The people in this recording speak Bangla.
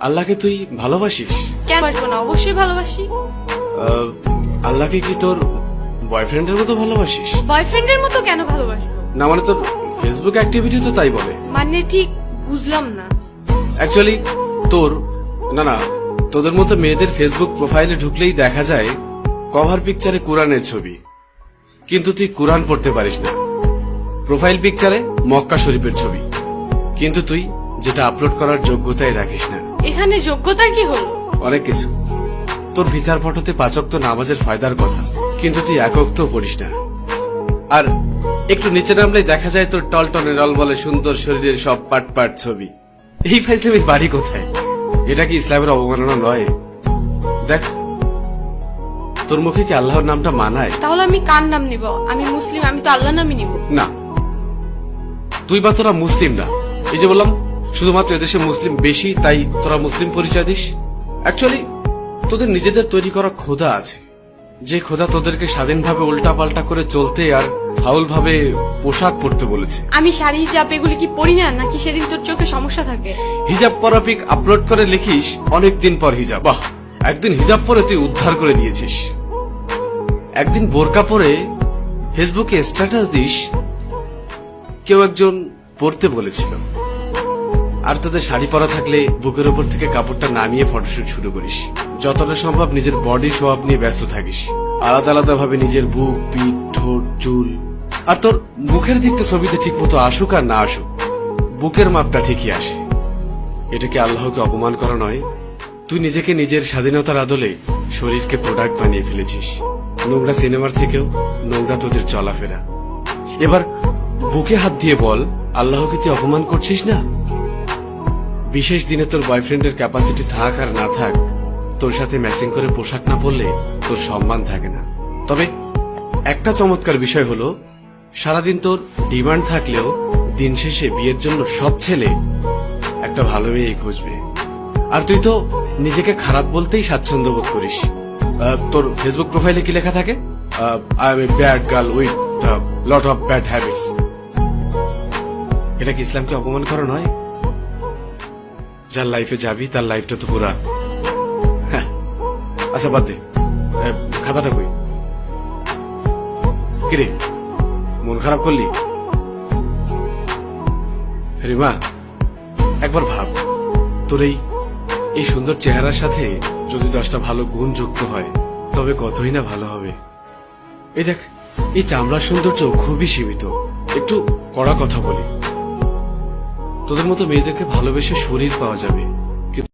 আল্লাহকে তুই ভালোবাসিস? কেন বাসবো না, অবশ্যই ভালোবাসি। আল্লাহকে কি তোর বয়ফ্রেন্ডের মতো ভালোবাসিস? বয়ফ্রেন্ডের মতো কেন ভালোবাসবো? না মানে তোর ফেসবুক অ্যাক্টিভিটি তো তাই বলে। মানে ঠিক বুঝলাম না। অ্যাকচুয়ালি তোর না তোদের মতো মেয়েদের ফেসবুক প্রোফাইলে ঢুকলেই দেখা যায় কভার পিকচারে কোরআনের ছবি, কিন্তু তুই কোরআন পড়তে পারিস না। প্রোফাইল পিকচারে মক্কা শরীফের ছবি, কিন্তু তুই যেটা আপলোড করার যোগ্যতাই রাখিস না। এখানে যোগ্যতার কি হলো? অনেক কিছু। তোর ফিচার ফটোতে 5 ওয়াক্ত নামাজের ফায়দার কথা, কিন্তু তুই 1 ওয়াক্ত পড়িস না। আর একটু নিচে নামলেই দেখা যায় তোর টলটনে রলবলে সুন্দর শরীরের সব পাট পাট ছবি। এই ফাইজলামের বাড়ি কোথায়? এটা কি ইসলামের অবমাননা নয়? দেখ, তোর মুখে কি আল্লাহর নামটা মানায়? তাহলে আমি কার নাম নিব? আমি মুসলিম, আমি তো আল্লাহর নামই নিব। না, তুই বা তোরা মুসলিম না। এই যে বললাম শুধুমাত্র এদেশে মুসলিম বেশি তাই তোরা মুসলিম পরিচয় দিস। অ্যাকচুয়ালি তোদের নিজেদের তৈরি করা খোদা আছে, যে খোদা তোদেরকে স্বাধীনভাবে উল্টা পাল্টা করে চলতে আর ফাউল ভাবে পোশাক পরতে বলেছে। আমি শাড়ি হিজাব এগুলি কি পরি না, নাকি সেদিন তোর চোখে সমস্যা থাকে? হিজাব পরা পিক আপলোড করে লিখিস অনেকদিন পর হিজাব। বাহ, একদিন হিজাব পরে তুই উদ্ধার করে দিয়েছিস। একদিন বোরকা পরে ফেসবুকে স্ট্যাটাস দিস কেউ একজন পড়তে বলেছিল। আর তোদের শাড়ি পরা থাকলে বুকের উপর থেকে কাপড়টা নামিয়ে ফটোশুট শুরু করিস। যতটা সম্ভব নিজের বডি শো আপ নিয়ে ব্যস্ত থাকিস, আলাদা আলাদা ভাবে নিজের বুক, পিঠ, ঠোঁট, চুল। আর তোর মুখের দিকটা ছবিতে ঠিক মতো আসুক আর না আসুক, বুকের মাপটা ঠিকই আসে। এটা কি আল্লাহকে অপমান করা নয়? তুই নিজেকে নিজের স্বাধীনতার আদলে শরীরকে প্রোডাক্ট বানিয়ে ফেলেছিস। নোংরা সিনেমার থেকেও নোংরা তোদের চলাফেরা। এবার বুকে হাত দিয়ে বল, আল্লাহকে তুই অপমান করছিস না? বিশেষ দিনে তোর বয়ফ্রেন্ডের ক্যাপাসিটি থাক আর না থাক, তোর সাথে ম্যাচিং করে পোশাক না পরলে তোর সম্মান থাকে না। তবে একটা চমৎকার বিষয় হলো, সারাদিন তোর ডিমান্ড থাকলেও দিন শেষে বিয়ের জন্য সব ছেলে একটা ভালো মেয়ে খুঁজবে। আর তুই তো নিজেকে খারাপ বলতেই স্বাচ্ছন্দ্য বোধ করিস। তোর ফেসবুক প্রোফাইলে কি লেখা থাকে? I M a bad girl with lot of bad habits. এটা কি ইসলামকে অপমান করা নয়? যার লাইফে যাবি তার লাইফটা তো পুরা। আচ্ছা বাদ দে, খাতাটা কই? কিরে, মন খারাপ করলি? রিমা, একবার ভাব, তোর এই সুন্দর চেহারার সাথে যদি 10টা ভালো গুণ যুক্ত হয় তবে কতই না ভালো হবে। এই দেখ, এই চামড়ার সৌন্দর্য খুবই সীমিত। একটু কড়া কথা বলি, তোদের মতো মেয়েদেরকে ভালোবেসে শরীর পাওয়া যাবে,